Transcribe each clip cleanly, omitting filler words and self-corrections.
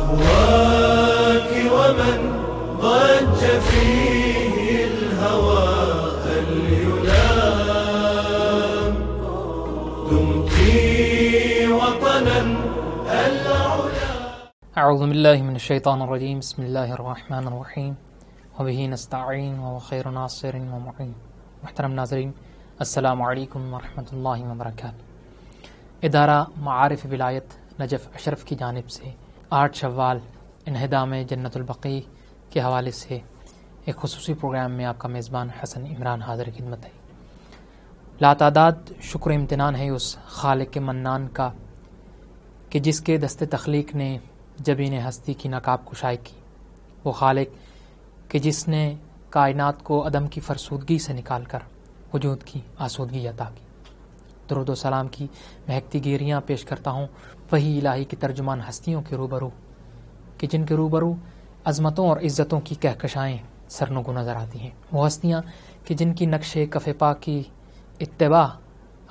أهواك ومن ضج فيه الهوى هل يلام دمت وطنا العلا. اعوذ باللہ من الشیطان الرجیم. بسم اللہ الرحمن الرحیم وبہ نستعین وخیر ناصر ومعین. محترم ناظرین، السلام علیکم ورحمۃ اللہ وبرکاتہ. ادارہ معارف ولایت نجف اشرف کی جانب سے 8 شوال انہدام جنت البقیع کے حوالے سے ایک خصوصی پروگرام میں آپ کا میزبان حسن عمران حاضر خدمت ہے. لاتعداد شکر امتنان ہے اس خالق منان کا کہ جس کے دست تخلیق نے جبین ہستی کی نقاب کشائی کی. وہ خالق کہ جس نے کائنات کو عدم کی فرسودگی سے نکال کر وجود کی آسودگی عطا کی. درود و سلام کی مہکتی گیریاں پیش کرتا ہوں وہی الہی کی ترجمان ہستیوں کے روبرو کہ جن کے روبرو عظمتوں اور عزتوں کی کہکشائیں سرنگو نظر آتی ہیں. وہ ہستیاں کہ جن کی نقش کف پا کی اتباع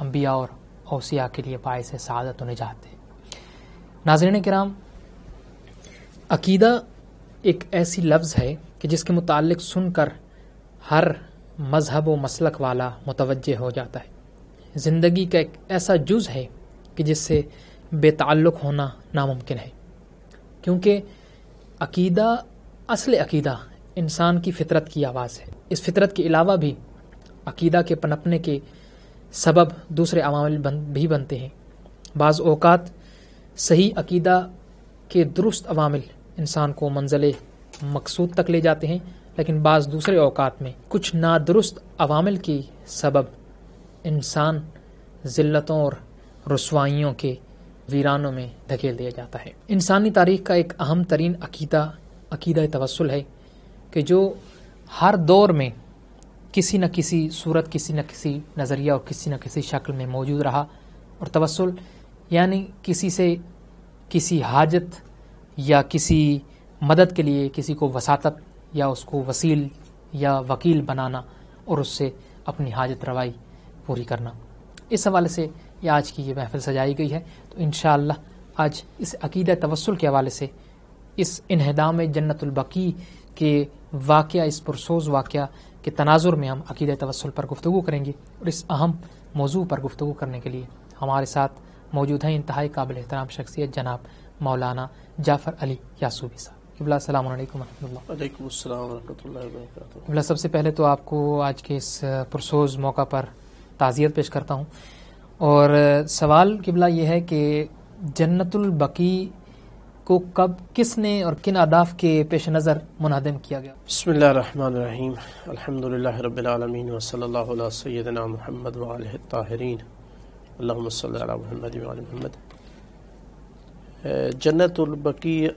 انبیاء اور اوصیاء کے لیے باعث سعادت و نجات ہے. ناظرین کرام، عقیدہ ایک ایسی لفظ ہے کہ جس کے متعلق سن کر ہر مذہب و مسلک والا متوجہ ہو جاتا ہے. زندگی کا ایک ایسا جز ہے کہ جس سے بے تعلق ہونا ناممکن ہے، کیونکہ عقیدہ، اصل عقیدہ انسان کی فطرت کی آواز ہے. اس فطرت کے علاوہ بھی عقیدہ کے پنپنے کے سبب دوسرے عوامل بھی بنتے ہیں. بعض اوقات صحیح عقیدہ کے درست عوامل انسان کو منزل مقصود تک لے جاتے ہیں، لیکن بعض دوسرے اوقات میں کچھ نادرست عوامل کے سبب انسان ذلتوں اور رسوائیوں کے ویرانوں میں دھکیل دیا جاتا ہے. انسانی تاریخ کا ایک اہم ترین عقیدہ توسل ہے کہ جو ہر دور میں کسی نہ کسی صورت، کسی نہ کسی نظریہ اور کسی نہ کسی شکل میں موجود رہا. اور توسل یعنی کسی سے کسی حاجت یا کسی مدد کے لیے کسی کو وساطت یا اس کو وسیل یا وکیل بنانا اور اس سے اپنی حاجت روائی پوری کرنا. اس حوالے سے یہ آج کی یہ محفل سجائی گئی ہے. تو انشاءاللہ آج اس عقیدہ توسل کے حوالے سے اس انہدام جنت البقیع کے واقعہ، اس پرسوز واقعہ کے تناظر میں ہم عقیدہ توسل پر گفتگو کریں گے. اور اس اہم موضوع پر گفتگو کرنے کے لیے ہمارے ساتھ موجود ہیں انتہائی قابل احترام شخصیت جناب مولانا جعفر علی یاسوبی صاحب. قبلہ السلام علیکم ورحمۃ اللہ. وعلیکم السلام ورحمۃ اللہ وبرکاتہ. قبلہ سب سے پہلے تو آپ کو آج کے اس پرسوز موقع پر تعزیت پیش کرتا ہوں. اور سوال قبلہ یہ ہے کہ جنت البقیع کو کب، کس نے اور کن اہداف کے پیش نظر منہدم کیا گیا؟ بسم اللہ الرحمن الرحیم. الحمدللہ رب العالمین وصلی اللہ علی سیدنا محمد وآلہ الطاہرین. اللہم صلی علی محمد وآل محمد. جنت البقیع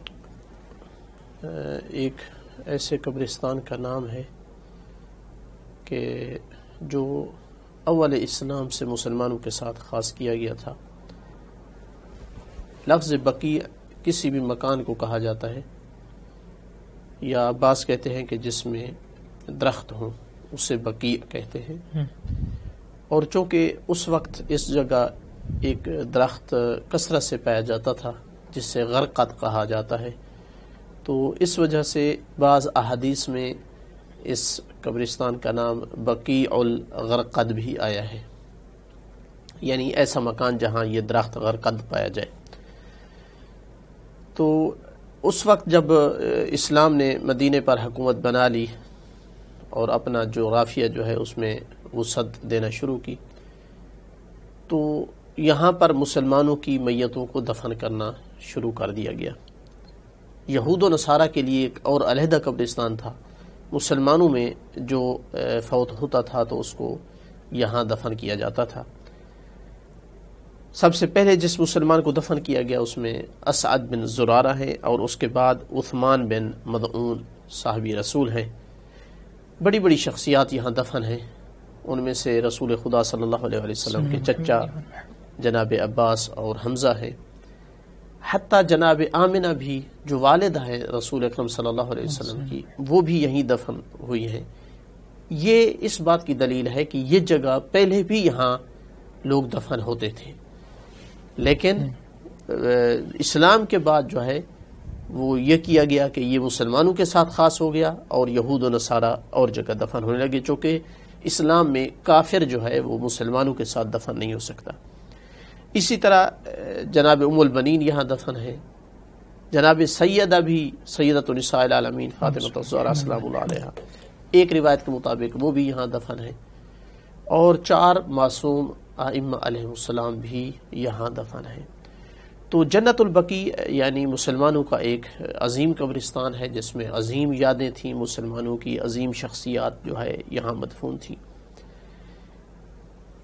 ایک ایسے قبرستان کا نام ہے کہ جو اول اسلام سے مسلمانوں کے ساتھ خاص کیا گیا تھا. لفظ بقیع کسی بھی مکان کو کہا جاتا ہے، یا بعض کہتے ہیں کہ جس میں درخت ہوں اسے بقیع کہتے ہیں. اور چونکہ اس وقت اس جگہ ایک درخت کثرت سے پایا جاتا تھا جس سے غرقد کہا جاتا ہے، تو اس وجہ سے بعض احادیث میں اس قبرستان کا نام بقیع الغرقد بھی آیا ہے، یعنی ایسا مکان جہاں یہ درخت غرقد پایا جائے. تو اس وقت جب اسلام نے مدینے پر حکومت بنا لی اور اپنا جغرافیہ جو ہے اس میں وسعت دینا شروع کی، تو یہاں پر مسلمانوں کی میتوں کو دفن کرنا شروع کر دیا گیا. یہود و نصارہ کے لیے ایک اور علیحدہ قبرستان تھا. مسلمانوں میں جو فوت ہوتا تھا تو اس کو یہاں دفن کیا جاتا تھا. سب سے پہلے جس مسلمان کو دفن کیا گیا اس میں اسعد بن زرارہ ہیں، اور اس کے بعد عثمان بن مدعون صحابی رسول ہیں. بڑی بڑی شخصیات یہاں دفن ہیں. ان میں سے رسول خدا صلی اللہ علیہ وسلم کے چچا جناب عباس اور حمزہ ہیں. حتیٰ جناب آمنہ بھی جو والدہ ہے رسول اکرم صلی اللہ علیہ وسلم کی، وہ بھی یہیں دفن ہوئی ہیں. یہ اس بات کی دلیل ہے کہ یہ جگہ پہلے بھی یہاں لوگ دفن ہوتے تھے، لیکن اسلام کے بعد جو ہے وہ یہ کیا گیا کہ یہ مسلمانوں کے ساتھ خاص ہو گیا اور یہود و نصارہ اور جگہ دفن ہونے لگے، چونکہ اسلام میں کافر جو ہے وہ مسلمانوں کے ساتھ دفن نہیں ہو سکتا۔ اسی طرح جناب ام البنین یہاں دفن ہے، جناب سیدہ بھی سیدۃ النساء العالمین فاطمہ الزہرا سلام اللہ علیہا ایک روایت کے مطابق وہ بھی یہاں دفن ہے، اور 4 معصوم ائمہ علیہ السلام بھی یہاں دفن ہیں۔ تو جنت البقیع یعنی مسلمانوں کا ایک عظیم قبرستان ہے جس میں عظیم یادیں تھیں، مسلمانوں کی عظیم شخصیات جو ہے یہاں مدفون تھیں۔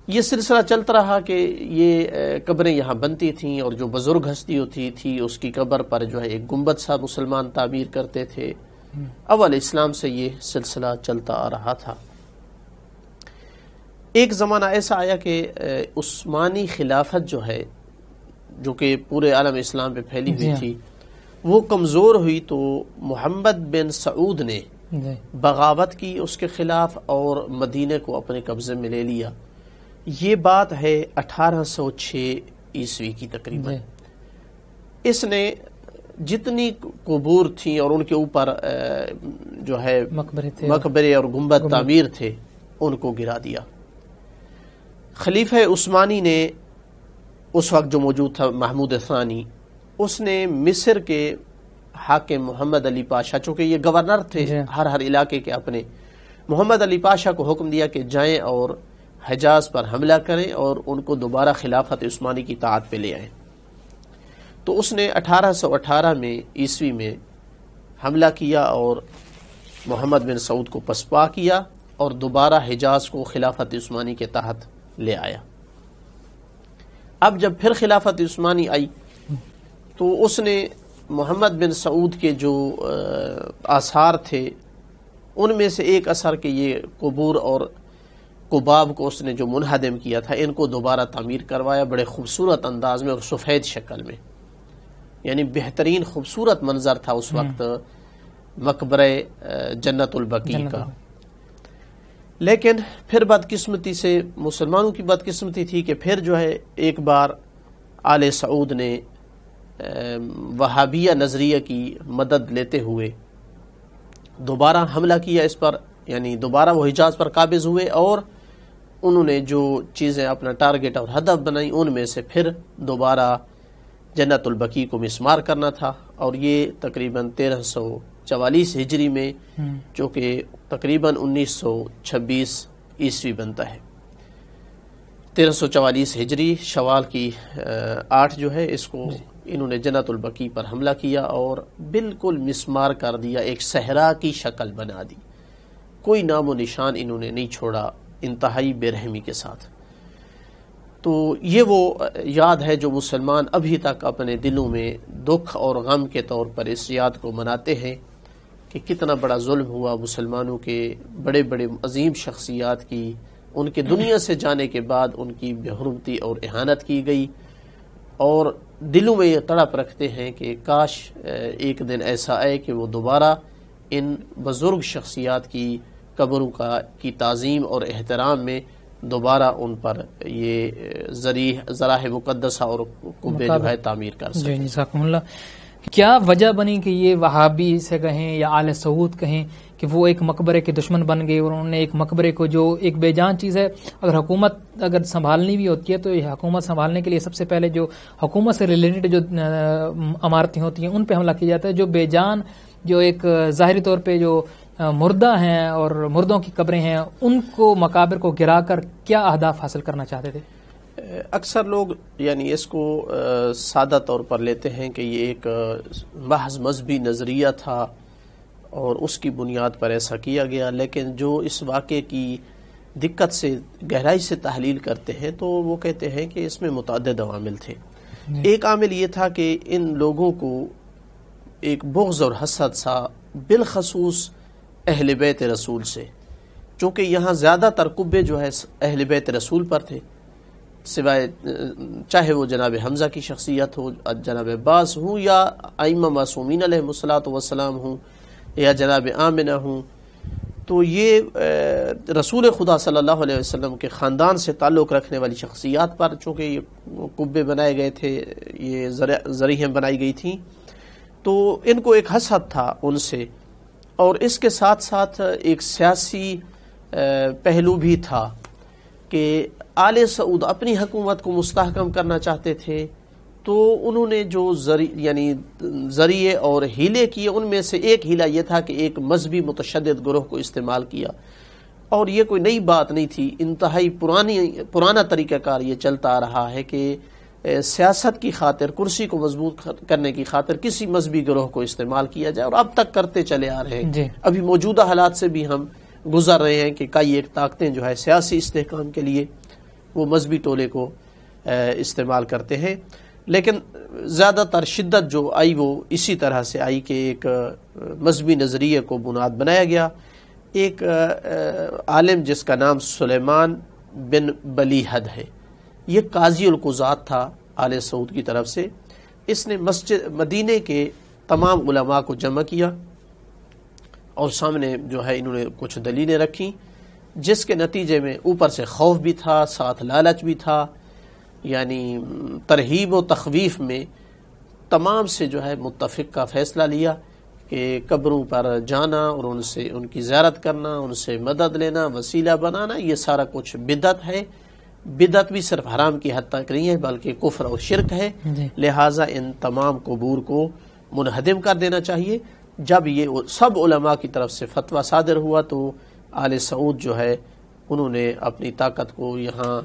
یہ سلسلہ چلتا رہا کہ یہ قبریں یہاں بنتی تھیں، اور جو بزرگ ہستی ہوتی تھی اس کی قبر پر جو ہے ایک گنبد سا مسلمان تعمیر کرتے تھے۔ اول اسلام سے یہ سلسلہ چلتا آ رہا تھا۔ ایک زمانہ ایسا آیا کہ عثمانی خلافت جو ہے، جو کہ پورے عالم اسلام پہ پھیلی ہوئی تھی، وہ کمزور ہوئی، تو محمد بن سعود نے بغاوت کی اس کے خلاف اور مدینے کو اپنے قبضے میں لے لیا۔ یہ بات ہے 1806 عیسوی کی تقریباً۔ اس نے جتنی قبور تھیں اور ان کے اوپر جو ہے مقبرے اور گنبد تعمیر تھے ان کو گرا دیا۔ خلیفہ عثمانی نے اس وقت جو موجود تھا محمود ثانی، اس نے مصر کے حاکم محمد علی پاشا، چونکہ یہ گورنر تھے ہر علاقے کے اپنے، محمد علی پاشا کو حکم دیا کہ جائیں اور حجاز پر حملہ کریں اور ان کو دوبارہ خلافت عثمانی کی طاعت پہ لے آئیں۔ تو اس نے 1818 میں عیسوی میں حملہ کیا اور محمد بن سعود کو پسپا کیا اور دوبارہ حجاز کو خلافت عثمانی کے تحت لے آیا۔ اب جب پھر خلافت عثمانی آئی تو اس نے محمد بن سعود کے جو آثار تھے ان میں سے ایک اثر کہ یہ قبور اور قباب کو اس نے جو منہدم کیا تھا ان کو دوبارہ تعمیر کروایا بڑے خوبصورت انداز میں اور سفید شکل میں، یعنی بہترین خوبصورت منظر تھا اس وقت مقبرہ جنت البقیع کا۔ لیکن پھر بدقسمتی سے مسلمانوں کی بدقسمتی تھی کہ پھر جو ہے ایک بار آل سعود نے وہابیہ نظریہ کی مدد لیتے ہوئے دوبارہ حملہ کیا اس پر، یعنی دوبارہ وہ حجاز پر قابض ہوئے اور انہوں نے جو چیزیں اپنا ٹارگٹ اور ہدف بنائی ان میں سے پھر دوبارہ جنت البقیع کو مسمار کرنا تھا، اور یہ تقریباً 1344 ہجری میں، جو کہ تقریباً 1926 عیسوی بنتا ہے۔ 1344 ہجری شوال کی 8 جو ہے اس کو انہوں نے جنت البقیع پر حملہ کیا اور بالکل مسمار کر دیا، ایک صحرا کی شکل بنا دی، کوئی نام و نشان انہوں نے نہیں چھوڑا، انتہائی بے رحمی کے ساتھ۔ تو یہ وہ یاد ہے جو مسلمان ابھی تک اپنے دلوں میں دکھ اور غم کے طور پر اس یاد کو مناتے ہیں کہ کتنا بڑا ظلم ہوا مسلمانوں کے بڑے بڑے عظیم شخصیات کی، ان کے دنیا سے جانے کے بعد ان کی بے حرمتی اور اہانت کی گئی، اور دلوں میں یہ تڑپ رکھتے ہیں کہ کاش ایک دن ایسا آئے کہ وہ دوبارہ ان بزرگ شخصیات کی قبروں کی تعظیم اور احترام میں دوبارہ ان پر یہ ذرائع مقدسہ اور قبے جو ہے تعمیر کر سکیں۔ جزاکم اللہ۔ کیا وجہ بنی کہ یہ وہابی سے کہیں یا آل سعود کہیں کہ وہ ایک مقبرے کے دشمن بن گئے، اور انہوں نے ایک مقبرے کو جو ایک بے جان چیز ہے، اگر حکومت اگر سنبھالنی بھی ہوتی ہے تو یہ حکومت سنبھالنے کے لیے سب سے پہلے جو حکومت سے ریلیٹڈ جو عمارتیں ہوتی ہیں ان پہ حملہ کیا جاتا ہے، جو بے جان جو ایک ظاہری طور پہ جو مردہ ہیں اور مردوں کی قبریں ہیں ان کو مقابر کو گرا کر کیا اہداف حاصل کرنا چاہتے تھے؟ اکثر لوگ یعنی اس کو سادہ طور پر لیتے ہیں کہ یہ ایک محض مذہبی نظریہ تھا اور اس کی بنیاد پر ایسا کیا گیا، لیکن جو اس واقعے کی دقت سے گہرائی سے تحلیل کرتے ہیں تو وہ کہتے ہیں کہ اس میں متعدد عوامل تھے۔ ایک عامل یہ تھا کہ ان لوگوں کو ایک بغض اور حسد سا بالخصوص اہل بیت رسول سے، چونکہ یہاں زیادہ تر قبے جو ہے اہل بیت رسول پر تھے، سوائے چاہے وہ جناب حمزہ کی شخصیت ہو، جناب عباس ہوں، یا ائمہ معصومین علیہ الصلوۃ والسلام ہوں، یا جناب آمنہ ہوں، تو یہ رسول خدا صلی اللہ علیہ وسلم کے خاندان سے تعلق رکھنے والی شخصیات پر چونکہ یہ قبے بنائے گئے تھے، یہ ذریعیں بنائی گئی تھیں، تو ان کو ایک حسد تھا ان سے، اور اس کے ساتھ ساتھ ایک سیاسی پہلو بھی تھا کہ آل سعود اپنی حکومت کو مستحکم کرنا چاہتے تھے، تو انہوں نے جو ذریعے اور ہیلے کیے ان میں سے ایک ہیلا یہ تھا کہ ایک مذہبی متشدد گروہ کو استعمال کیا، اور یہ کوئی نئی بات نہیں تھی، انتہائی پرانا طریقہ کار یہ چلتا آ رہا ہے کہ سیاست کی خاطر، کرسی کو مضبوط کرنے کی خاطر کسی مذہبی گروہ کو استعمال کیا جائے، اور اب تک کرتے چلے آ رہے ہیں۔ ابھی موجودہ حالات سے بھی ہم گزر رہے ہیں کہ کئی ایک طاقتیں جو ہے سیاسی استحکام کے لیے وہ مذہبی ٹولے کو استعمال کرتے ہیں، لیکن زیادہ تر شدت جو آئی وہ اسی طرح سے آئی کہ ایک مذہبی نظریے کو بنیاد بنایا گیا۔ ایک عالم جس کا نام سلیمان بن بلیحد ہے، یہ قاضی القضات تھا آل سعود کی طرف سے، اس نے مسجد مدینے کے تمام علماء کو جمع کیا اور سامنے جو ہے انہوں نے کچھ دلیلیں رکھی، جس کے نتیجے میں اوپر سے خوف بھی تھا، ساتھ لالچ بھی تھا، یعنی ترہیب و تخویف میں تمام سے جو ہے متفق کا فیصلہ لیا کہ قبروں پر جانا اور ان سے ان کی زیارت کرنا، ان سے مدد لینا، وسیلہ بنانا، یہ سارا کچھ بدعت ہے۔ بدعت بھی صرف حرام کی حد تک نہیں ہے بلکہ کفر اور شرک ہے، لہٰذا ان تمام قبور کو منہدم کر دینا چاہیے۔ جب یہ سب علماء کی طرف سے فتویٰ صادر ہوا تو آل سعود جو ہے انہوں نے اپنی طاقت کو یہاں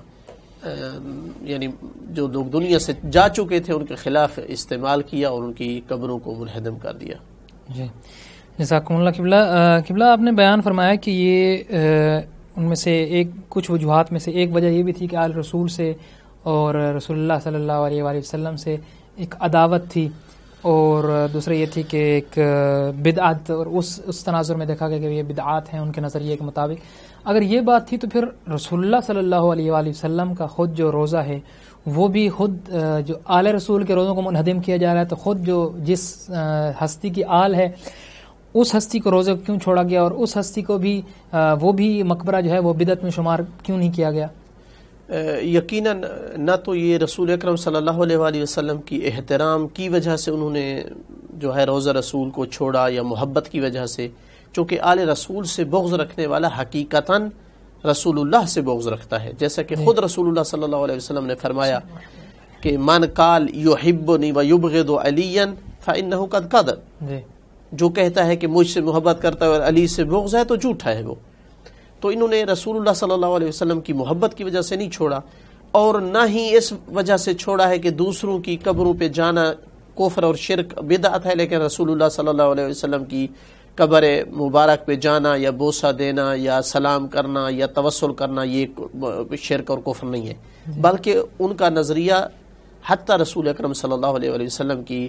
یعنی جو لوگ دنیا سے جا چکے تھے ان کے خلاف استعمال کیا اور ان کی قبروں کو منہدم کر دیا۔ جی جزاکم اللہ۔ قبلہ آپ نے بیان فرمایا کہ یہ ان میں سے کچھ وجوہات میں سے ایک وجہ یہ بھی تھی کہ آل رسول سے اور رسول اللہ صلی اللہ علیہ وآلہ وسلم سے ایک عداوت تھی، اور دوسرا یہ تھی کہ ایک بدعت، اور اس تناظر میں دیکھا گیا کہ یہ بدعات ہیں ان کے نظریے کے مطابق۔ اگر یہ بات تھی تو پھر رسول اللہ صلی اللہ علیہ وآلہ وسلم کا خود جو روزہ ہے وہ بھی خود جو آل رسول کے روزوں کو منہدم کیا جا رہا ہے، تو خود جو جس ہستی کی آل ہے اس ہستی کو روزے کیوں چھوڑا گیا، اور اس ہستی کو بھی وہ بھی مقبرہ جو ہے وہ بدعت میں شمار کیوں نہیں کیا گیا؟ یقیناً نہ تو یہ رسول اکرم صلی اللہ علیہ وآلہ وسلم کی احترام کی وجہ سے انہوں نے جو ہے روزہ رسول کو چھوڑا، یا محبت کی وجہ سے، چونکہ آل رسول سے بغض رکھنے والا حقیقتاً رسول اللہ سے بغض رکھتا ہے، جیسا کہ خود رسول اللہ صلی اللہ علیہ وسلم نے فرمایا کہ من قال یحبنی ویبغض علیا فانہ قد کذب، جو کہتا ہے کہ مجھ سے محبت کرتا ہے اور علی سے بغض ہے تو جھوٹا ہے وہ۔ تو انہوں نے رسول اللہ صلی اللہ علیہ وسلم کی محبت کی وجہ سے نہیں چھوڑا، اور نہ ہی اس وجہ سے چھوڑا ہے کہ دوسروں کی قبروں پہ جانا کفر اور شرک بدعت ہے، لیکن رسول اللہ صلی اللہ علیہ وسلم کی قبر مبارک پہ جانا یا بوسہ دینا یا سلام کرنا یا توسل کرنا یہ شرک اور کفر نہیں ہے، بلکہ ان کا نظریہ حتی رسول اکرم صلی اللہ علیہ وسلم کی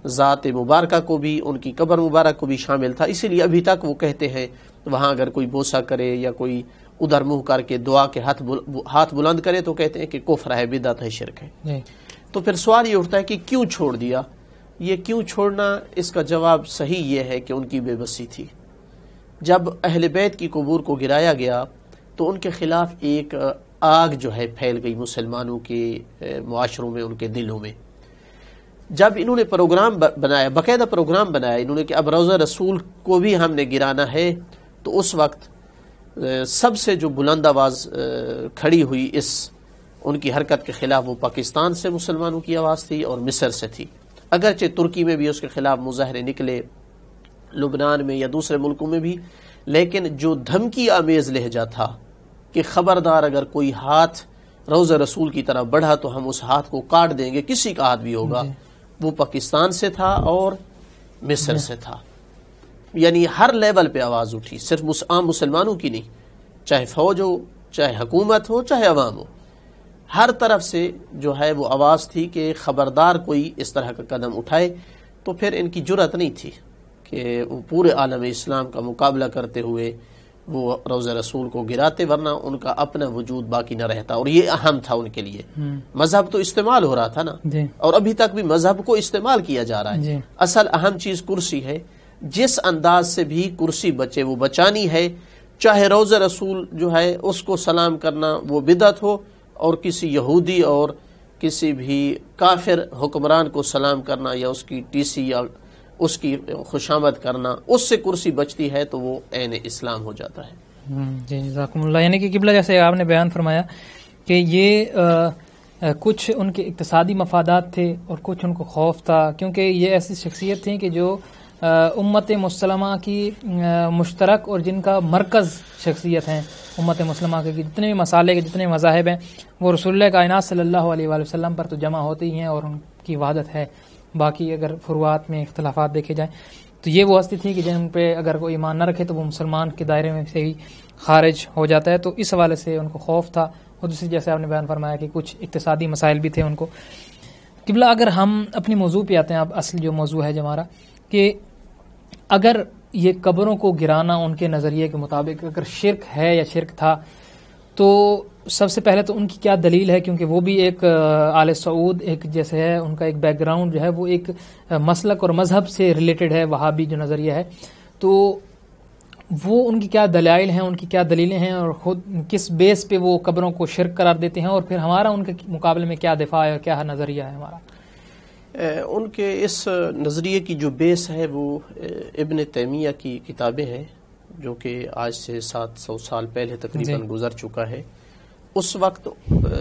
ذات مبارکہ کو بھی، ان کی قبر مبارک کو بھی شامل تھا۔ اسی لیے ابھی تک وہ کہتے ہیں وہاں اگر کوئی بوسہ کرے یا کوئی ادھر منہ کر کے دعا کے ہاتھ بلند کرے تو کہتے ہیں کہ کفر ہے، بدعت ہے، شرک ہے۔ تو پھر سوال یہ اٹھتا ہے کہ کیوں چھوڑ دیا؟ یہ کیوں چھوڑنا، اس کا جواب صحیح یہ ہے کہ ان کی بے بسی تھی۔ جب اہل بیت کی قبور کو گرایا گیا تو ان کے خلاف ایک آگ جو ہے پھیل گئی مسلمانوں کے معاشروں میں، ان کے دلوں میں۔ جب انہوں نے پروگرام بنایا، باقاعدہ پروگرام بنایا انہوں نے کہ اب روزہ رسول کو بھی ہم نے گرانا ہے، تو اس وقت سب سے جو بلند آواز کھڑی ہوئی اس ان کی حرکت کے خلاف، وہ پاکستان سے مسلمانوں کی آواز تھی اور مصر سے تھی۔ اگرچہ ترکی میں بھی اس کے خلاف مظاہرے نکلے، لبنان میں یا دوسرے ملکوں میں بھی، لیکن جو دھمکی آمیز لہجہ تھا کہ خبردار اگر کوئی ہاتھ روزہ رسول کی طرف بڑھا تو ہم اس ہاتھ کو کاٹ دیں گے، کسی کا ہاتھ بھی ہوگا، وہ پاکستان سے تھا اور مصر سے تھا۔ یعنی ہر لیول پہ آواز اٹھی، صرف عام مسلمانوں کی نہیں، چاہے فوج ہو، چاہے حکومت ہو، چاہے عوام ہو، ہر طرف سے جو ہے وہ آواز تھی کہ خبردار کوئی اس طرح کا قدم اٹھائے۔ تو پھر ان کی جرأت نہیں تھی کہ وہ پورے عالم اسلام کا مقابلہ کرتے ہوئے وہ روزہ رسول کو گراتے، ورنہ ان کا اپنا وجود باقی نہ رہتا، اور یہ اہم تھا ان کے لیے۔ مذہب تو استعمال ہو رہا تھا نا، اور ابھی تک بھی مذہب کو استعمال کیا جا رہا ہے۔ اصل اہم چیز کرسی ہے، جس انداز سے بھی کرسی بچے وہ بچانی ہے، چاہے روزہ رسول جو ہے اس کو سلام کرنا وہ بدعت ہو، اور کسی یہودی اور کسی بھی کافر حکمران کو سلام کرنا یا اس کی ٹی سی یا اس کی خوشامد کرنا، اس سے کرسی بچتی ہے تو وہ عین اسلام ہو جاتا ہے۔ جی جزاکم اللہ۔ یعنی کہ قبلہ جیسے آپ نے بیان فرمایا کہ یہ کچھ ان کے اقتصادی مفادات تھے اور کچھ ان کو خوف تھا، کیونکہ یہ ایسی شخصیت تھیں کہ جو امت مسلمہ کی مشترک اور جن کا مرکز شخصیت ہیں امت مسلمہ کے، جتنے بھی مسالے کے جتنے مذاہب ہیں وہ رسول اللہ کائنات صلی اللہ علیہ وآلہ وسلم پر تو جمع ہوتے ہی ہیں اور ان کی وحدت ہے۔ باقی اگر فروعات میں اختلافات دیکھے جائیں تو یہ وہ ہستی تھی کہ جن پہ اگر کوئی ایمان نہ رکھے تو وہ مسلمان کے دائرے میں سے ہی خارج ہو جاتا ہے، تو اس حوالے سے ان کو خوف تھا۔ اور دوسری جیسے آپ نے بیان فرمایا کہ کچھ اقتصادی مسائل بھی تھے ان کو۔ قبلہ اگر ہم اپنی موضوع پہ آتے ہیں، اب اصل جو موضوع ہے ہمارا، کہ اگر یہ قبروں کو گرانا ان کے نظریے کے مطابق اگر شرک ہے یا شرک تھا، تو سب سے پہلے تو ان کی کیا دلیل ہے، کیونکہ وہ بھی ایک آل سعود ایک جیسے ہے، ان کا ایک بیک گراؤنڈ جو ہے وہ ایک مسلک اور مذہب سے ریلیٹڈ ہے، وہابی جو نظریہ ہے، تو وہ ان کی کیا دلائل ہیں، ان کی کیا دلیلیں ہیں، اور خود کس بیس پہ وہ قبروں کو شرک قرار دیتے ہیں، اور پھر ہمارا ان کے مقابلے میں کیا دفاع ہے اور کیا نظریہ ہے ہمارا؟ ان کے اس نظریے کی جو بیس ہے وہ ابن تیمیہ کی کتابیں ہیں، جو کہ آج سے 700 سال پہلے تقریباً گزر چکا ہے۔ اس وقت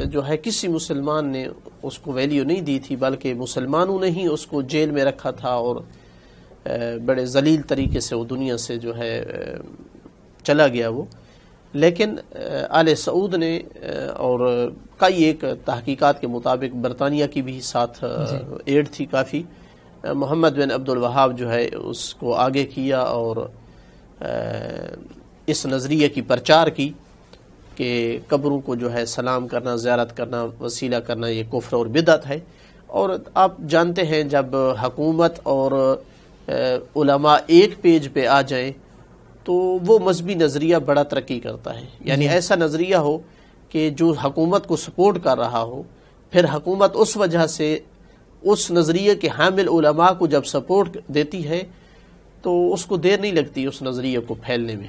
جو ہے کسی مسلمان نے اس کو ویلیو نہیں دی تھی، بلکہ مسلمانوں نے ہی اس کو جیل میں رکھا تھا اور بڑے ذلیل طریقے سے وہ دنیا سے جو ہے چلا گیا وہ۔ لیکن آل سعود نے اور کئی ایک تحقیقات کے مطابق برطانیہ کی بھی ساتھ ایڈ تھی کافی، محمد بن عبد الوہاب جو ہے اس کو آگے کیا اور اس نظریے کی پرچار کی کہ قبروں کو جو ہے سلام کرنا، زیارت کرنا، وسیلہ کرنا یہ کفر اور بدعت ہے۔ اور آپ جانتے ہیں جب حکومت اور علماء ایک پیج پہ آ جائیں تو وہ مذہبی نظریہ بڑا ترقی کرتا ہے، یعنی ایسا نظریہ ہو کہ جو حکومت کو سپورٹ کر رہا ہو، پھر حکومت اس وجہ سے اس نظریے کے حامل علماء کو جب سپورٹ دیتی ہے تو اس کو دیر نہیں لگتی اس نظریے کو پھیلنے میں۔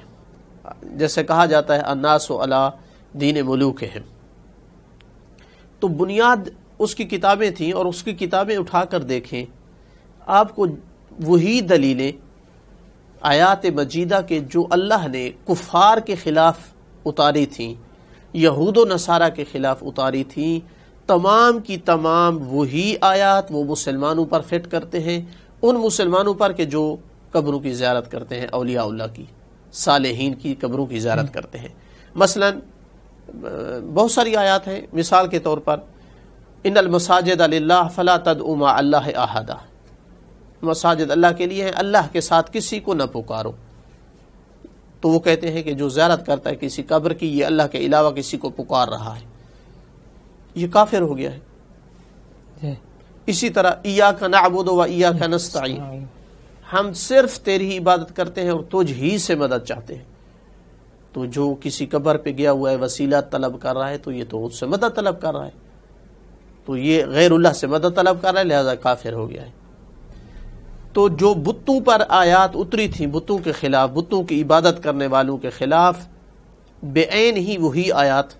جیسے کہا جاتا ہے الناس علی دین ملوکہم، تو بنیاد اس کی کتابیں تھیں، اور اس کی کتابیں اٹھا کر دیکھیں آپ کو وہی دلیلیں آیات مجیدہ کے جو اللہ نے کفار کے خلاف اتاری تھیں، یہود و نصارہ کے خلاف اتاری تھیں، تمام کی تمام وہی آیات وہ مسلمانوں پر فٹ کرتے ہیں، ان مسلمانوں پر کہ جو قبروں کی زیارت کرتے ہیں، اولیاء اللہ کی، صالحین کی قبروں کی زیارت کرتے ہیں۔ مثلا بہت ساری آیات ہیں، مثال کے طور پر ان المساجد للہ فلا تدعوا مع اللہ احدا، مساجد اللہ کے لیے ہیں، اللہ کے ساتھ کسی کو نہ پکارو۔ تو وہ کہتے ہیں کہ جو زیارت کرتا ہے کسی قبر کی، یہ اللہ کے علاوہ کسی کو پکار رہا ہے، یہ کافر ہو گیا ہے۔ اسی طرح ایاک نعبد و ایاک نستعین، ہم صرف تیری ہی عبادت کرتے ہیں اور تجھ ہی سے مدد چاہتے ہیں۔ تو جو کسی قبر پہ گیا ہوا ہے، وسیلہ طلب کر رہا ہے، تو یہ تو اس سے مدد طلب کر رہا ہے، تو یہ غیر اللہ سے مدد طلب کر رہا ہے، لہذا کافر ہو گیا ہے۔ تو جو بتوں پر آیات اتری تھیں، بتوں کے خلاف، بتوں کی عبادت کرنے والوں کے خلاف، بے عین ہی وہی آیات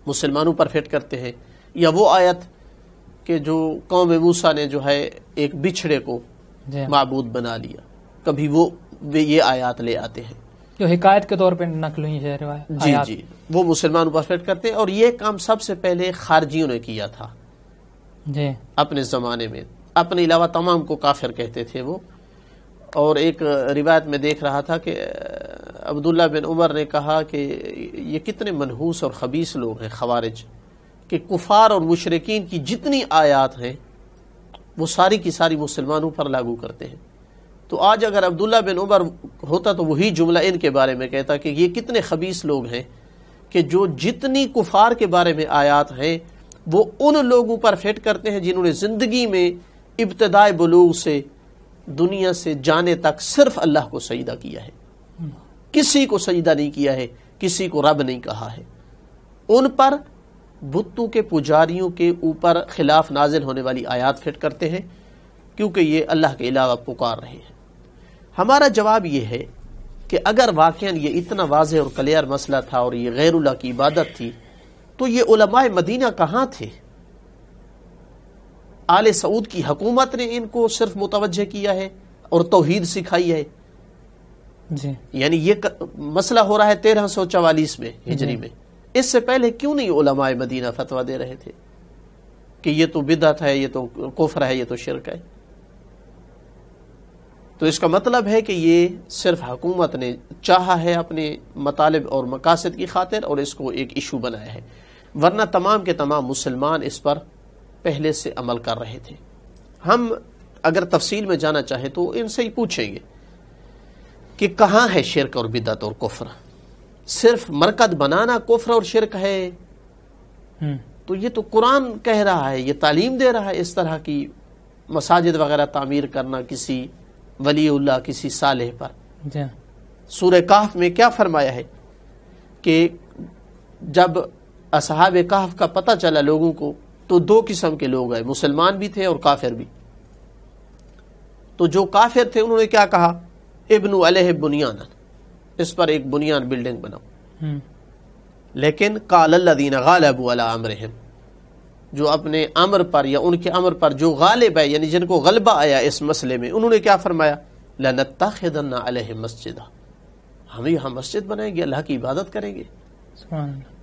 مسلمانوں پر فٹ کرتے ہیں، یا وہ آیت کہ جو قوم موسیٰ نے جو ہے ایک بچھڑے کو معبود بنا لیا، کبھی وہ یہ آیات لے آتے ہیں جو حکایت کے طور پہ نقل ہوئی ہے روایت۔ جی جی، وہ مسلمانوں پر فٹ کرتے ہیں، اور یہ کام سب سے پہلے خارجیوں نے کیا تھا جی اپنے زمانے میں، اپنے علاوہ تمام کو کافر کہتے تھے وہ۔ اور ایک روایت میں دیکھ رہا تھا کہ عبداللہ بن عمر نے کہا کہ یہ کتنے منحوس اور خبیث لوگ ہیں خوارج، کہ کفار اور مشرکین کی جتنی آیات ہیں وہ ساری کی ساری مسلمانوں پر لاگو کرتے ہیں۔ تو آج اگر عبداللہ بن عمر ہوتا تو وہی جملہ ان کے بارے میں کہتا کہ یہ کتنے خبیث لوگ ہیں کہ جو جتنی کفار کے بارے میں آیات ہیں وہ ان لوگوں پر فٹ کرتے ہیں جنہوں نے زندگی میں ابتدائے بلوغ سے دنیا سے جانے تک صرف اللہ کو سجدہ کیا ہے، کسی کو سجدہ نہیں کیا ہے، کسی کو رب نہیں کہا ہے۔ ان پر بتوں کے پجاریوں کے اوپر خلاف نازل ہونے والی آیات فٹ کرتے ہیں، کیونکہ یہ اللہ کے علاوہ پکار رہے ہیں۔ ہمارا جواب یہ ہے کہ اگر واقعاً یہ اتنا واضح اور کلیئر مسئلہ تھا اور یہ غیر اللہ کی عبادت تھی، تو یہ علماء مدینہ کہاں تھے؟ آل سعود کی حکومت نے ان کو صرف متوجہ کیا ہے اور توحید سکھائی ہے. جی یعنی یہ مسئلہ ہو رہا ہے 1344 میں ہجری میں. اس سے پہلے کیوں نہیں علماء مدینہ فتویٰ دے رہے تھے کہ یہ تو بدعت ہے، یہ تو کفر ہے، یہ تو شرک ہے؟ تو اس کا مطلب ہے کہ یہ صرف حکومت نے چاہا ہے اپنے مطالب اور مقاصد کی خاطر اور اس کو ایک ایشو بنایا ہے، ورنہ تمام کے تمام مسلمان اس پر پہلے سے عمل کر رہے تھے. ہم اگر تفصیل میں جانا چاہیں تو ان سے ہی پوچھیں گے کہ کہاں ہے شرک اور بدعت اور کفر؟ صرف مرکز بنانا کفر اور شرک ہے؟ تو یہ تو قرآن کہہ رہا ہے، یہ تعلیم دے رہا ہے اس طرح کی مساجد وغیرہ تعمیر کرنا کسی ولی اللہ، کسی صالح پر. سورہ کہف میں کیا فرمایا ہے کہ جب اصحاب کہف کا پتہ چلا لوگوں کو تو دو قسم کے لوگ آئے، مسلمان بھی تھے اور کافر بھی. تو جو کافر تھے انہوں نے کیا کہا؟ ابن علیہ بنیانا، اس پر ایک بنیان بلڈنگ بناؤ. لیکن قال الذین غالبوا علی امرہم، جو اپنے امر پر یا ان کے امر پر جو غالب ہے، یعنی جن کو غلبہ آیا اس مسئلے میں، انہوں نے کیا فرمایا؟ لنتخذن علیہم مسجدا، ہم یہاں مسجد بنائیں گے، اللہ کی عبادت کریں گے. سبحان اللہ.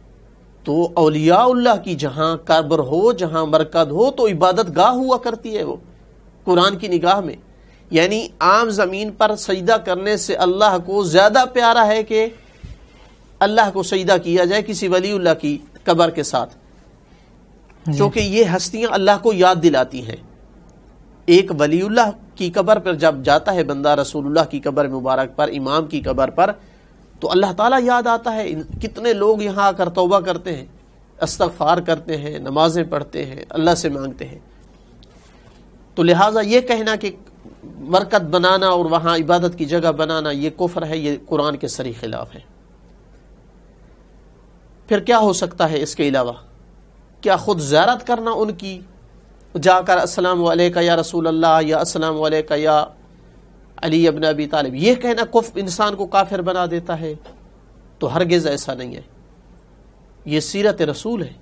تو اولیاء اللہ کی جہاں قبر ہو، جہاں مرکز ہو، تو عبادت گاہ ہوا کرتی ہے وہ قرآن کی نگاہ میں. یعنی عام زمین پر سجدہ کرنے سے اللہ کو زیادہ پیارا ہے کہ اللہ کو سجدہ کیا جائے کسی ولی اللہ کی قبر کے ساتھ، کیونکہ یہ ہستیاں اللہ کو یاد دلاتی ہیں. ایک ولی اللہ کی قبر پر جب جاتا ہے بندہ، رسول اللہ کی قبر مبارک پر، امام کی قبر پر، تو اللہ تعالیٰ یاد آتا ہے. کتنے لوگ یہاں آ کر توبہ کرتے ہیں، استغفار کرتے ہیں، نمازیں پڑھتے ہیں، اللہ سے مانگتے ہیں. تو لہٰذا یہ کہنا کہ مرکز بنانا اور وہاں عبادت کی جگہ بنانا یہ کفر ہے، یہ قرآن کے صریح خلاف ہے. پھر کیا ہو سکتا ہے اس کے علاوہ؟ کیا خود زیارت کرنا ان کی، جا کر السلام علیکہ یا رسول اللہ یا السلام علیکہ یا علی ابن ابی طالب، یہ کہنا انسان کو کافر بنا دیتا ہے؟ تو ہرگز ایسا نہیں ہے. یہ سیرت رسول ہے،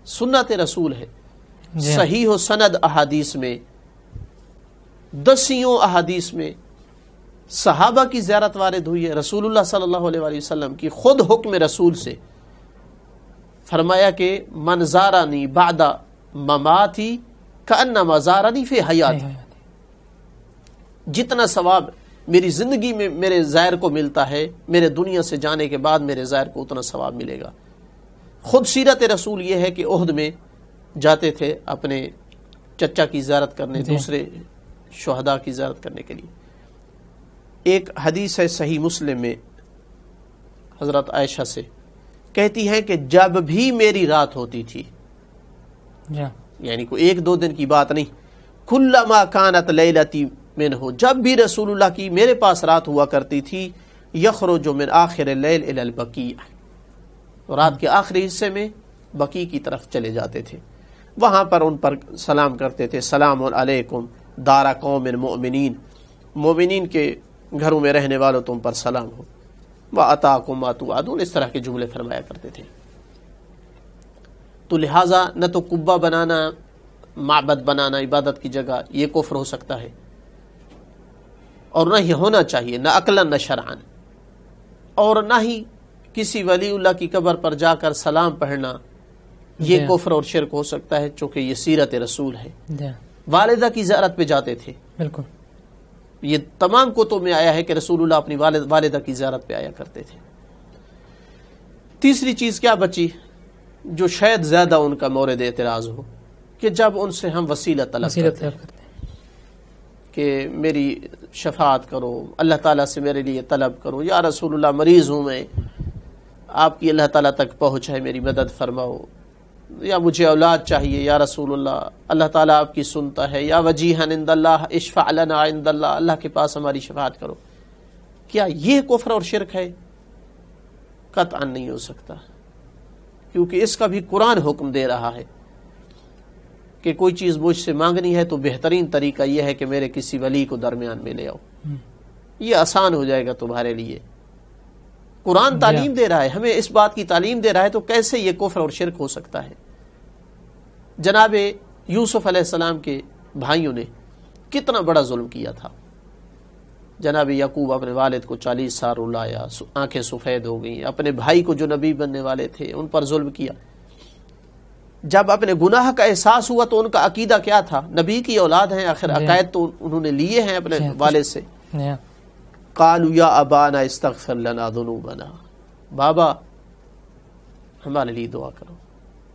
سنت رسول ہے. صحیح و سند احادیث میں، دسیوں احادیث میں صحابہ کی زیارت وارد ہوئی ہے. رسول اللہ صلی اللہ علیہ وآلہ وسلم کی خود حکم رسول سے فرمایا کہ من زارنی بعد مماتی کأنما زارنی فی حیاتی، جتنا ثواب میری زندگی میں میرے زائر کو ملتا ہے، میرے دنیا سے جانے کے بعد میرے زائر کو اتنا ثواب ملے گا. خود سیرت رسول یہ ہے کہ احد میں جاتے تھے اپنے چچا کی زیارت کرنے، دوسرے شہداء کی زیارت کرنے کے لیے. ایک حدیث ہے صحیح مسلم میں، حضرت عائشہ سے کہتی ہیں کہ جب بھی میری رات ہوتی تھی، یعنی کوئی ایک دو دن کی بات نہیں، کلما کانت لیلتی منہ، جب بھی رسول اللہ کی میرے پاس رات ہوا کرتی تھی، یخرج من آخر اللیل الی البقیع، رات کے آخری حصے میں بقیع کی طرف چلے جاتے تھے، وہاں پر ان پر سلام کرتے تھے، سلام علیکم دار قوم مؤمنین، مومنین کے گھروں میں رہنے والوں تم پر سلام ہو، وَأَتَاكُمْ مَا تُوعَدُونَ، اس طرح کے جملے فرمایا کرتے تھے. تو لہٰذا نہ تو قبہ بنانا، معبد بنانا، عبادت کی جگہ، یہ کفر ہو سکتا ہے، اور نہ ہی ہونا چاہیے، نہ عقلاً نہ شرعاً. اور نہ ہی کسی ولی اللہ کی قبر پر جا کر سلام پڑھنا، یہ کفر اور شرک ہو سکتا ہے، چونکہ یہ سیرت رسول ہے. والدہ کی زیارت پہ جاتے تھے، بالکل یہ تمام کتب میں آیا ہے کہ رسول اللہ اپنی والدہ کی زیارت پہ آیا کرتے تھے. تیسری چیز کیا بچی جو شاید زیادہ ان کا مورد اعتراض ہو، کہ جب ان سے ہم وسیلہ طلب کرتے ہیں کہ میری شفاعت کرو، اللہ تعالیٰ سے میرے لیے طلب کرو، یا رسول اللہ مریض ہوں میں، آپ کی اللہ تعالیٰ تک پہنچ ہے، میری مدد فرماؤ، یا مجھے اولاد چاہیے، یا رسول اللہ اللہ تعالیٰ آپ کی سنتا ہے، یا وجیہن عند اللہ اشفع لنا عند اللہ، اللہ کے پاس ہماری شفاعت کرو. کیا یہ کفر اور شرک ہے؟ قطعاً نہیں ہو سکتا، کیونکہ اس کا بھی قرآن حکم دے رہا ہے کہ کوئی چیز مجھ سے مانگنی ہے تو بہترین طریقہ یہ ہے کہ میرے کسی ولی کو درمیان میں لے آؤ، یہ آسان ہو جائے گا تمہارے لیے. قرآن تعلیم دے رہا ہے، ہمیں اس بات کی تعلیم دے رہا ہے، تو کیسے یہ کفر اور شرک ہو سکتا ہے؟ جناب یوسف علیہ السلام کے بھائیوں نے کتنا بڑا ظلم کیا تھا. جناب یعقوب اپنے والد کو 40 سال رلایا، آنکھیں سفید ہو گئیں. اپنے بھائی کو جو نبی بننے والے تھے ان پر ظلم کیا. جب اپنے گناہ کا احساس ہوا تو ان کا عقیدہ کیا تھا؟ نبی کی اولاد ہیں، آخر عقائد تو انہوں نے لیے ہیں اپنے والد سے. قالوا یا ابانا استغفر لنا ذنوبنا، بابا ہمارے لیے دعا کرو.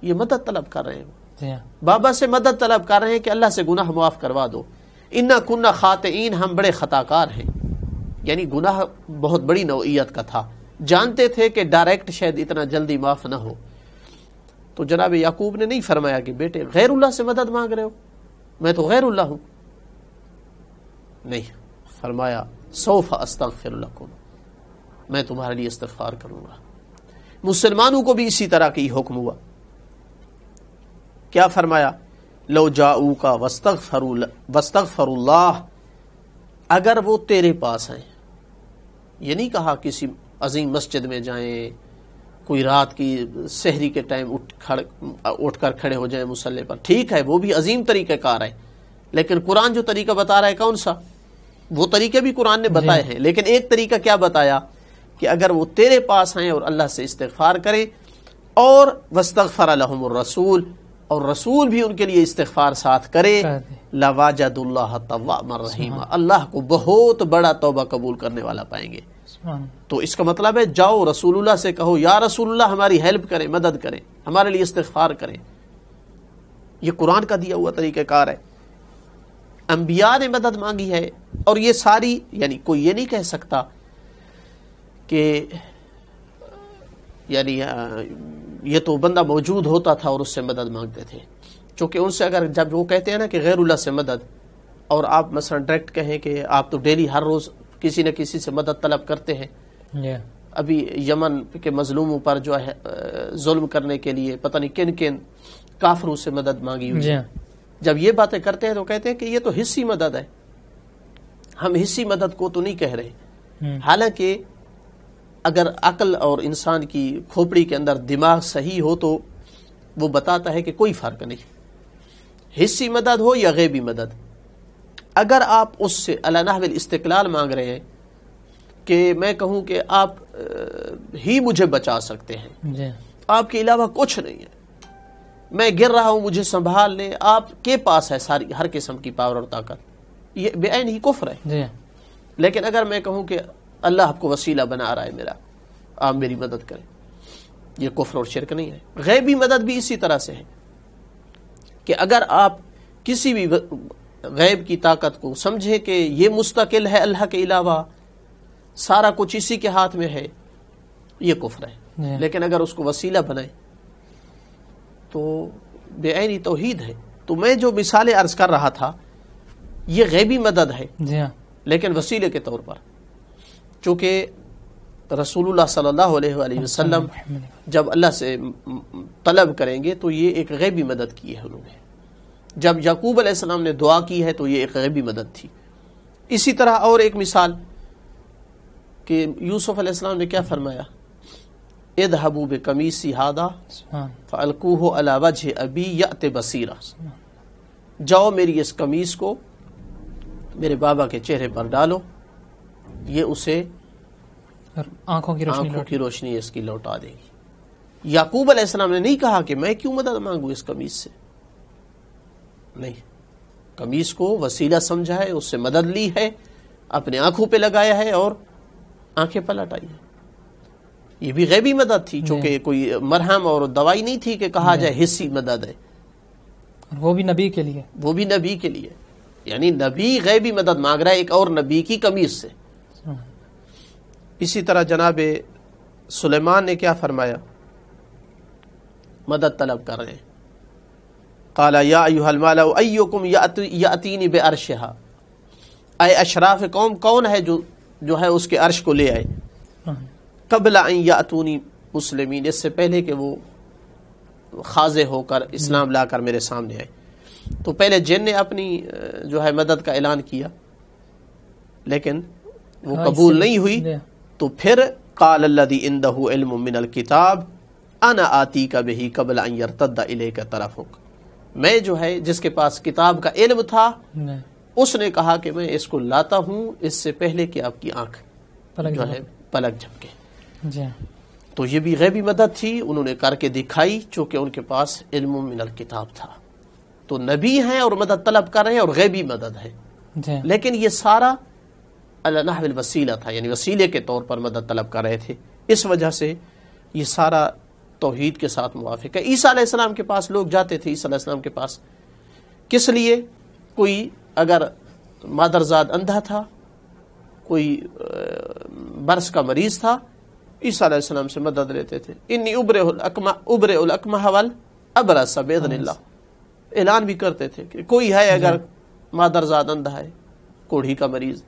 یہ مدد طلب کر رہے ہیں، بابا سے مدد طلب کر رہے ہیں کہ اللہ سے گناہ معاف کروا دو. انا کنا خاطئین، ہم بڑے خطا کار ہیں. یعنی گناہ بہت بڑی نوعیت کا تھا، جانتے تھے کہ ڈائریکٹ شاید اتنا جلدی معاف نہ ہو. تو جناب یعقوب نے نہیں فرمایا کہ بیٹے غیر اللہ سے مدد مانگ رہے ہو، میں تو غیر اللہ ہوں. نہیں، فرمایا سوف استغفر لکم، میں تمہارے لیے استغفار کروں گا. مسلمانوں کو بھی اسی طرح کی حکم ہوا. کیا فرمایا؟ لو جاؤک واستغفر اللہ، اگر وہ تیرے پاس ہیں. یہ نہیں کہا کسی عظیم مسجد میں جائیں، کوئی رات کی سحری کے ٹائم اٹھ کر کھڑے ہو جائیں مصلی پر. ٹھیک ہے، وہ بھی عظیم طریقہ کار ہے، لیکن قرآن جو طریقہ بتا رہا ہے کون سا؟ وہ طریقے بھی قرآن نے بتائے ہیں، لیکن ایک طریقہ کیا بتایا کہ اگر وہ تیرے پاس ہیں اور اللہ سے استغفار کریں، اور واستغفر لهم الرسول، اور رسول بھی ان کے لیے استغفار ساتھ کرے، لواجد اللہ توابا رحیما، اللہ کو بہت بڑا توبہ قبول کرنے والا پائیں گے. تو اس کا مطلب ہے جاؤ رسول اللہ سے کہو یا رسول اللہ ہماری ہیلپ کریں، مدد کریں، ہمارے لیے استغفار کریں. یہ قرآن کا دیا ہوا طریقہ کار ہے. انبیاء نے مدد مانگی ہے، اور یہ ساری، یعنی کوئی یہ نہیں کہہ سکتا کہ یعنی یہ تو بندہ موجود ہوتا تھا اور اس سے مدد مانگتے تھے. چونکہ ان سے اگر جب وہ کہتے ہیں نا کہ غیر اللہ سے مدد، اور آپ مثلا ڈائریکٹ کہیں کہ آپ تو ڈیلی ہر روز کسی نہ کسی سے مدد طلب کرتے ہیں. ابھی یمن کے مظلوموں پر جو ہے ظلم کرنے کے لیے پتہ نہیں کن کن کافروں سے مدد مانگی ہوئی. جب یہ باتیں کرتے ہیں تو کہتے ہیں کہ یہ تو حصی مدد ہے، ہم حصی مدد کو تو نہیں کہہ رہے. حالانکہ اگر عقل اور انسان کی کھوپڑی کے اندر دماغ صحیح ہو تو وہ بتاتا ہے کہ کوئی فرق نہیں، حصی مدد ہو یا غیبی مدد. اگر آپ اس سے علی نحو الاستقلال مانگ رہے ہیں کہ میں کہوں کہ آپ ہی مجھے بچا سکتے ہیں، آپ کے علاوہ کچھ نہیں ہے، میں گر رہا ہوں مجھے سنبھال لیں، آپ کے پاس ہے ساری ہر قسم کی پاور اور طاقت، یہ بے عین ہی کفر ہے. لیکن اگر میں کہوں کہ اللہ آپ کو وسیلہ بنا رہا ہے میرا، آپ میری مدد کریں، یہ کفر اور شرک نہیں ہے. غیبی مدد بھی اسی طرح سے ہے کہ اگر آپ کسی بھی غیب کی طاقت کو سمجھے کہ یہ مستقل ہے اللہ کے علاوہ، سارا کچھ اسی کے ہاتھ میں ہے، یہ کفر ہے. لیکن اگر اس کو وسیلہ بنائے تو بے عینی توحید ہے. تو میں جو مثالیں عرض کر رہا تھا یہ غیبی مدد ہے، لیکن وسیلے کے طور پر. چونکہ رسول اللہ صلی اللہ علیہ وآلہ وسلم جب اللہ سے طلب کریں گے تو یہ ایک غیبی مدد کی ہے انہوں نے. جب یعقوب علیہ السلام نے دعا کی ہے تو یہ ایک غیبی مدد تھی. اسی طرح اور ایک مثال کہ یوسف علیہ السلام نے کیا فرمایا؟ اذهبوا بقمیصی ھذا فالقوه علی وجه ابی یأت بصیرا، جاؤ میری اس قمیص کو میرے بابا کے چہرے پر ڈالو، یہ اسے آنکھوں کی روشنی اس کی لوٹا دے گی. یعقوب علیہ السلام نے نہیں کہا کہ میں کیوں مدد مانگوں اس قمیص سے، نہیں، قمیص کو وسیلہ سمجھا ہے، اس سے مدد لی ہے، اپنے آنکھوں پہ لگایا ہے اور آنکھیں پلٹ آئی ہے. یہ بھی غیبی مدد تھی، چونکہ کوئی مرہم اور دوائی نہیں تھی کہ کہا جائے حصی مدد ہے. وہ بھی نبی کے لیے، وہ بھی نبی کے لیے، یعنی نبی غیبی مدد مانگ رہا ہے ایک اور نبی کی قمیص سے. اسی طرح جناب سلیمان نے کیا فرمایا؟ مدد طلب کر رہے ہیں. قال یا ایھا الملأ ایکم یأتینی بعرشھا، اے اشراف قوم، کون ہے جو ہے اس کے عرش کو لے آئے، قبل ان یأتونی مسلمین، اس سے پہلے کہ وہ خاضع ہو کر اسلام لا کر میرے سامنے آئے. تو پہلے جن نے اپنی جو ہے مدد کا اعلان کیا لیکن وہ قبول نہیں ہوئی. تو پھر قال الذی عندہ علم من الکتاب انا آتیک بہ قبل ان یرتد الیک طرفک، میں جو ہے جس کے پاس کتاب کا علم تھا اس نے کہا کہ میں اس کو لاتا ہوں اس سے پہلے کہ آپ کی آنکھ جو ہے پلک جھپکے. جی تو یہ بھی غیبی مدد تھی, انہوں نے کر کے دکھائی چونکہ ان کے پاس علم من الکتاب تھا. تو نبی ہیں اور مدد طلب کر رہے ہیں اور غیبی مدد ہے, جی لیکن یہ سارا علی نحو الوسیلہ تھا, یعنی وسیلے کے طور پر مدد طلب کر رہے تھے. اس وجہ سے یہ سارا توحید کے ساتھ موافق ہے. عیسیٰ علیہ السلام کے پاس لوگ جاتے تھے, عیسیٰ علیہ السلام کے پاس کس لیے؟ کوئی اگر مادرزاد اندھا تھا, کوئی برس کا مریض تھا, عیسیٰ علیہ السلام سے مدد لیتے تھے. انی ابرئ الاکمہ والابرص باذن اللہ, اعلان بھی کرتے تھے کہ کوئی ہے اگر مادرزاد اندھا ہے, کوڑھی کا مریض,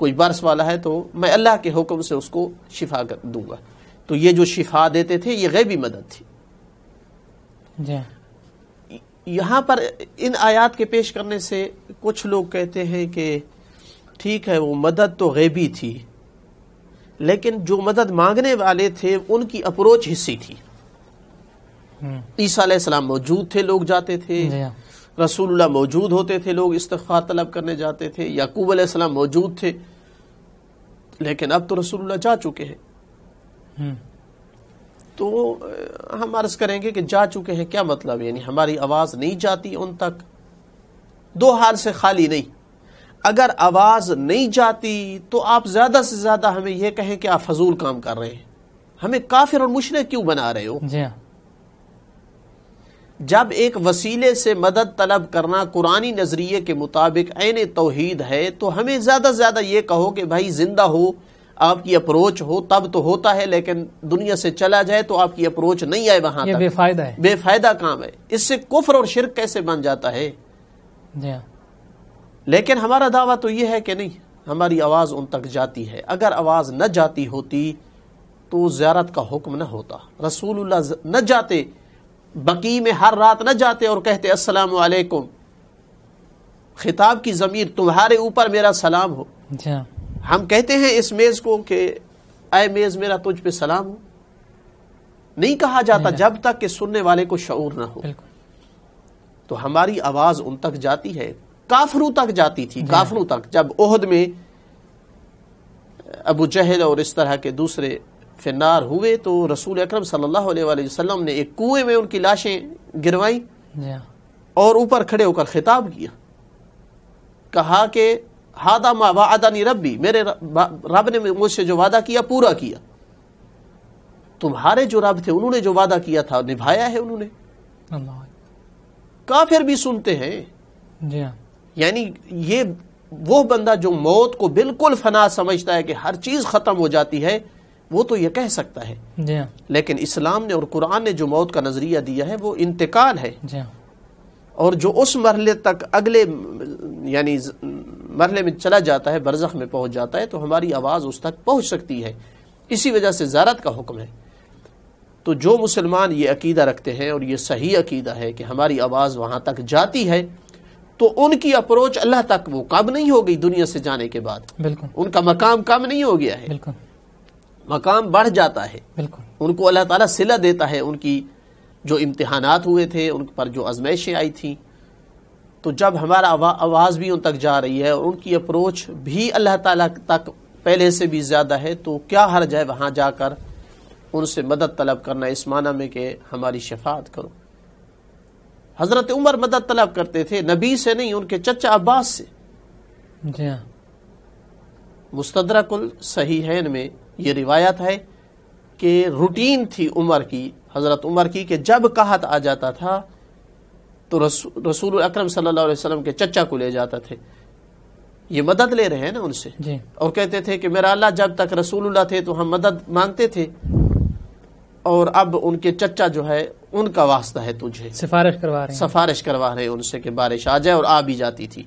کوئی برس والا ہے تو میں اللہ کے حکم سے اس کو شفا دوں گا. تو یہ جو شفا دیتے تھے یہ غیبی مدد تھی. جی یہاں پر ان آیات کے پیش کرنے سے کچھ لوگ کہتے ہیں کہ ٹھیک ہے وہ مدد تو غیبی تھی, لیکن جو مدد مانگنے والے تھے ان کی اپروچ حصی تھی. عیسیٰ علیہ السلام موجود تھے, لوگ جاتے تھے, رسول اللہ موجود ہوتے تھے, لوگ استغفار طلب کرنے جاتے تھے, یعقوب علیہ السلام موجود تھے, لیکن اب تو رسول اللہ جا چکے ہیں. تو ہم عرض کریں گے کہ جا چکے ہیں کیا مطلب, یعنی ہماری آواز نہیں جاتی ان تک؟ دو حال سے خالی نہیں. اگر آواز نہیں جاتی تو آپ زیادہ سے زیادہ ہمیں یہ کہیں کہ آپ فضول کام کر رہے ہیں, ہمیں کافر اور مشرک کیوں بنا رہے ہو؟ جب ایک وسیلے سے مدد طلب کرنا قرآنی نظریے کے مطابق عین توحید ہے تو ہمیں زیادہ سے زیادہ یہ کہو کہ بھائی زندہ ہو, آپ کی اپروچ ہو تب تو ہوتا ہے, لیکن دنیا سے چلا جائے تو آپ کی اپروچ نہیں آئے وہاں تک, بے فائدہ ہے, بے فائدہ کام ہے. اس سے کفر اور شرک کیسے بن جاتا ہے؟ لیکن ہمارا دعویٰ تو یہ ہے کہ نہیں, ہماری آواز ان تک جاتی ہے. اگر آواز نہ جاتی ہوتی تو زیارت کا حکم نہ ہوتا, رسول اللہ نہ جاتے, بقیع میں ہر رات نہ جاتے اور کہتے السلام علیکم, خطاب کی ضمیر تمہارے اوپر میرا سلام ہو. ہم کہتے ہیں اس میز کو کہ اے میز میرا تجھ پہ سلام ہو, نہیں کہا جاتا جب تک کہ سننے والے کو شعور نہ ہو. تو ہماری آواز ان تک جاتی ہے, کافروں تک جاتی تھی, کافروں تک. جب احد میں ابو جہل اور اس طرح کے دوسرے فنار ہوئے تو رسول اکرم صلی اللہ علیہ وآلہ وسلم نے ایک کنویں میں ان کی لاشیں گروائیں اور اوپر کھڑے ہو کر خطاب کیا, کہا کہ ہذا ما وعدنی ربی, میرے رب نے مجھ سے جو وعدہ کیا پورا کیا. تمہارے جو رب تھے انہوں نے جو وعدہ کیا تھا نبھایا ہے انہوں نے. کافر بھی سنتے ہیں. یعنی یہ وہ بندہ جو موت کو بالکل فنا سمجھتا ہے کہ ہر چیز ختم ہو جاتی ہے, وہ تو یہ کہہ سکتا ہے. لیکن اسلام نے اور قرآن نے جو موت کا نظریہ دیا ہے وہ انتقال ہے. اور جو اس مرحلے تک اگلے یعنی مرحلے میں چلا جاتا ہے, برزخ میں پہنچ جاتا ہے, تو ہماری آواز اس تک پہنچ سکتی ہے. اسی وجہ سے زیارت کا حکم ہے. تو جو مسلمان یہ عقیدہ رکھتے ہیں اور یہ صحیح عقیدہ ہے کہ ہماری آواز وہاں تک جاتی ہے, تو ان کی اپروچ اللہ تک وہ کم نہیں ہو گئی دنیا سے جانے کے بعد. بالکل ان کا مقام کم نہیں ہو گیا ہے, بالکل مقام بڑھ جاتا ہے. بالکل ان کو اللہ تعالیٰ صلہ دیتا ہے. ان کی جو امتحانات ہوئے تھے, ان پر جو آزمائشیں آئی تھیں, تو جب ہمارا آواز بھی ان تک جا رہی ہے اور ان کی اپروچ بھی اللہ تعالیٰ تک پہلے سے بھی زیادہ ہے, تو کیا حرج ہے وہاں جا کر ان سے مدد طلب کرنا, اس معنی میں کہ ہماری شفاعت کرو. حضرت عمر مدد طلب کرتے تھے, نبی سے نہیں, ان کے چچا عباس سے. مستدرک الصحیحین میں یہ روایت ہے کہ روٹین تھی عمر کی, حضرت عمر کی, کہ جب قحط آ جاتا تھا تو رسول اکرم صلی اللہ علیہ وسلم کے چچا کو لے جاتا تھے. یہ مدد لے رہے ہیں نا ان سے, اور کہتے تھے کہ میرا اللہ جب تک رسول اللہ تھے تو ہم مدد مانگتے تھے, اور اب ان کے چچا جو ہے ان کا واسطہ ہے تجھے, سفارش کروا رہے ہیں ان سے کہ بارش آ جائے, اور آ بھی جاتی تھی.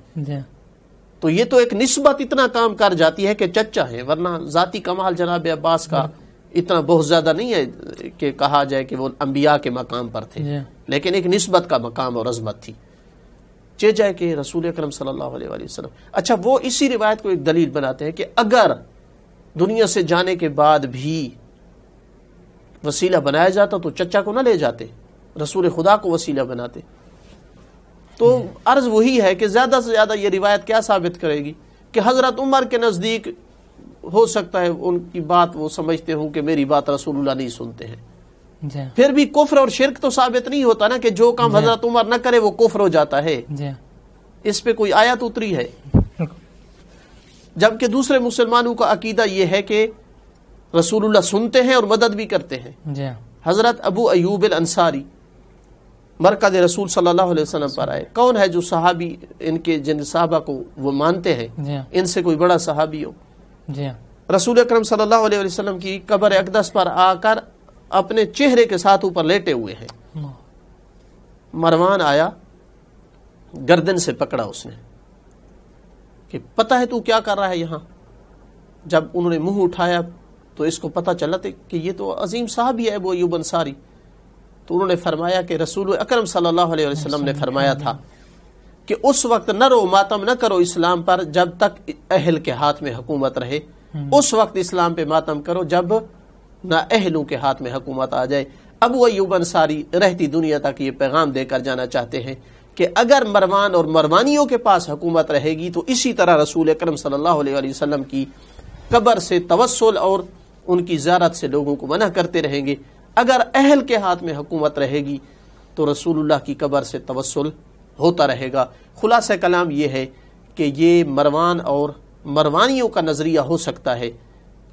تو یہ تو ایک نسبت اتنا کام کر جاتی ہے کہ چچا ہے, ورنہ ذاتی کمال جناب عباس کا اتنا بہت زیادہ نہیں ہے کہ کہا جائے کہ وہ انبیاء کے مقام پر تھے, لیکن ایک نسبت کا مقام اور عظمت تھی. چہ جائے کہ رسول اکرم صلی اللہ علیہ وآلہ وسلم. اچھا, وہ اسی روایت کو ایک دلیل بناتے ہیں کہ اگر دنیا سے جانے کے بعد بھی وسیلہ بنایا جاتا تو چچا کو نہ لے جاتے, رسول خدا کو وسیلہ بناتے. تو عرض وہی ہے کہ زیادہ سے زیادہ یہ روایت کیا ثابت کرے گی کہ حضرت عمر کے نزدیک ہو سکتا ہے ان کی بات وہ سمجھتے ہوں کہ میری بات رسول اللہ نہیں سنتے ہیں. پھر بھی کفر اور شرک تو ثابت نہیں ہوتا نا کہ جو کام حضرت عمر نہ کرے وہ کفر ہو جاتا ہے. اس پہ کوئی آیت اتری ہے؟ جبکہ دوسرے مسلمانوں کا عقیدہ یہ ہے کہ رسول اللہ سنتے ہیں اور مدد بھی کرتے ہیں. حضرت ابو ایوب الانصاری مرکز رسول صلی اللہ علیہ وسلم پر آئے. کون ہے جو صحابی ان کے جن صحابہ کو وہ مانتے ہیں ان سے کوئی بڑا صحابی ہو؟ رسول اکرم صلی اللہ علیہ وسلم کی قبر اقدس پر آ کر اپنے چہرے کے ساتھ اوپر لیٹے ہوئے ہیں. مروان آیا, گردن سے پکڑا اس نے کہ پتہ ہے تو کیا کر رہا ہے یہاں. جب انہوں نے منہ اٹھایا تو اس کو پتہ چلا کہ یہ تو عظیم صحابی ہے ابو ایوب انصاری. تو انہوں نے فرمایا کہ رسول اکرم صلی اللہ علیہ وسلم نے فرمایا تھا کہ اس وقت نہ رو ماتم نہ کرو اسلام پر جب تک اہل کے ہاتھ میں حکومت رہے, اس وقت اسلام پہ ماتم کرو جب نہ اہلوں کے ہاتھ میں حکومت آ جائے. ابو ایوب انصاری رہتی دنیا تک یہ پیغام دے کر جانا چاہتے ہیں کہ اگر مروان اور مروانیوں کے پاس حکومت رہے گی تو اسی طرح رسول اکرم صلی اللہ علیہ وسلم کی قبر سے توسل اور ان کی زیارت سے لوگوں کو منع کرتے رہیں گے. اگر اہل کے ہاتھ میں حکومت رہے گی تو رسول اللہ کی قبر سے توسل ہوتا رہے گا. خلاصہ کلام یہ ہے کہ یہ مروان اور مروانیوں کا نظریہ ہو سکتا ہے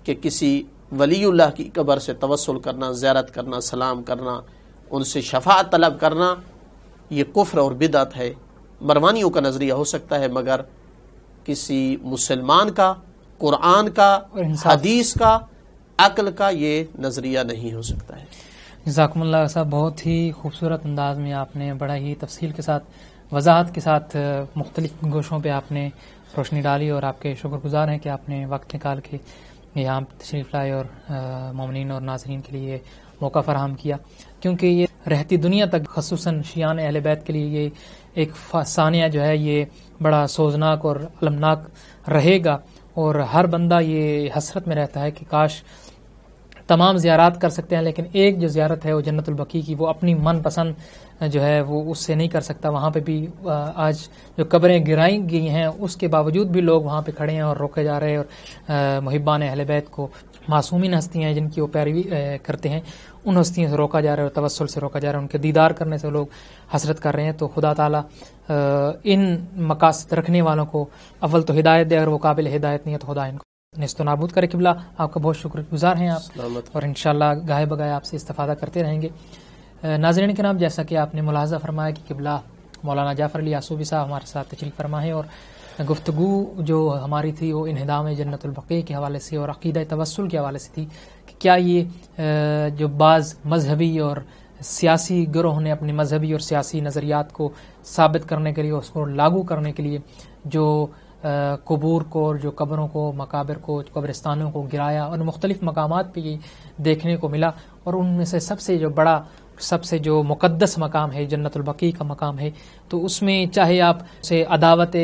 کہ کسی ولی اللہ کی قبر سے توسل کرنا, زیارت کرنا, سلام کرنا, ان سے شفاعت طلب کرنا یہ کفر اور بدعت ہے. مروانیوں کا نظریہ ہو سکتا ہے مگر کسی مسلمان کا, قرآن کا, حدیث کا, عقل کا یہ نظریہ نہیں ہو سکتا ہے. جزاکم اللہ صاحب, بہت ہی خوبصورت انداز میں آپ نے بڑا ہی تفصیل کے ساتھ, وضاحت کے ساتھ مختلف گوشوں پہ آپ نے روشنی ڈالی اور آپ کے شکر گزار ہیں کہ آپ نے وقت نکال کے یہاں تشریف لائے اور مومنین اور ناظرین کے لیے موقع فراہم کیا. کیونکہ یہ رہتی دنیا تک خصوصاً شیعان اہل بیت کے لیے یہ ایک ثانیہ جو ہے یہ بڑا سوزناک اور المناک رہے گا, اور ہر بندہ یہ حسرت میں رہتا ہے کہ کاش تمام زیارات کر سکتے ہیں, لیکن ایک جو زیارت ہے وہ جنت البقیع کی, وہ اپنی من پسند جو ہے وہ اس سے نہیں کر سکتا. وہاں پہ بھی آج جو قبریں گرائی گئی ہیں اس کے باوجود بھی لوگ وہاں پہ کھڑے ہیں اور روکے جا رہے ہیں, اور محبان اہل بیت کو, معصومین ہستیاں ہیں جن کی وہ پیروی کرتے ہیں, ان ہستیوں سے روکا جا رہا ہے اور توسل سے روکا جا رہا ہے, ان کے دیدار کرنے سے لوگ حسرت کر رہے ہیں. تو خدا تعالیٰ ان مقاصد رکھنے والوں کو اول تو ہدایت دے, اگر وہ قابل ہدایت نہیں ہے تو خدا ان کو نیست و نابود کرے. قبلہ آپ کا بہت شکر گزار ہیں آپ, اور انشاءاللہ گاہے بگائے آپ سے استفادہ کرتے رہیں گے. ناظرین کرام, جیسا کہ آپ نے ملاحظہ فرمایا کہ قبلہ مولانا جعفر علی یعصوبی صاحب ہمارے ساتھ تشریف فرما ہے, اور گفتگو جو ہماری تھی وہ انہدام جنت البقیع کے حوالے سے اور عقیدہ توسل کے حوالے سے تھی کہ کیا یہ جو بعض مذہبی اور سیاسی گروہ نے اپنے مذہبی اور سیاسی نظریات کو ثابت کرنے کے لیے, اس کو لاگو کرنے کے لیے جو قبور کو اور جو قبروں کو, مقابر کو, قبرستانوں کو گرایا, اور مختلف مقامات پہ یہ دیکھنے کو ملا. اور ان میں سے سب سے جو بڑا, سب سے جو مقدس مقام ہے جنت البقیع کا مقام ہے, تو اس میں چاہے آپ اسے عداوت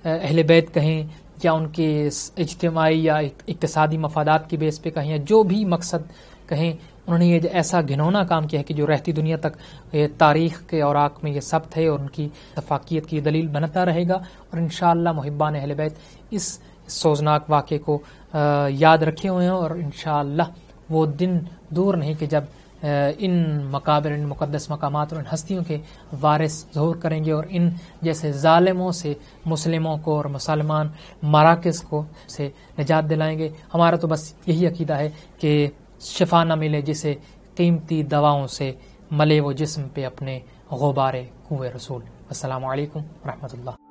اہل بیت کہیں یا ان کے اجتماعی یا اقتصادی مفادات کی بیس پہ کہیں, یا جو بھی مقصد کہیں, انہوں نے یہ ایسا گھنونا کام کیا ہے کہ جو رہتی دنیا تک یہ تاریخ کے اوراق میں یہ ثبت ہے اور ان کی افاقیت کی دلیل بنتا رہے گا. اور انشاءاللہ محبان اہل بیت اس سوزناک واقعے کو یاد رکھے ہوئے ہیں, اور انشاءاللہ وہ دن دور نہیں کہ جب ان مقابر, ان مقدس مقامات اور ان ہستیوں کے وارث ظہور کریں گے اور ان جیسے ظالموں سے مسلموں کو اور مسلمان مراکز کو سے نجات دلائیں گے. ہمارا تو بس یہی عقیدہ ہے کہ شفا نہ ملے جسے قیمتی دواؤں سے ملے وہ جسم پہ اپنے غبار کوہ رسول. السلام علیکم ورحمۃ اللہ.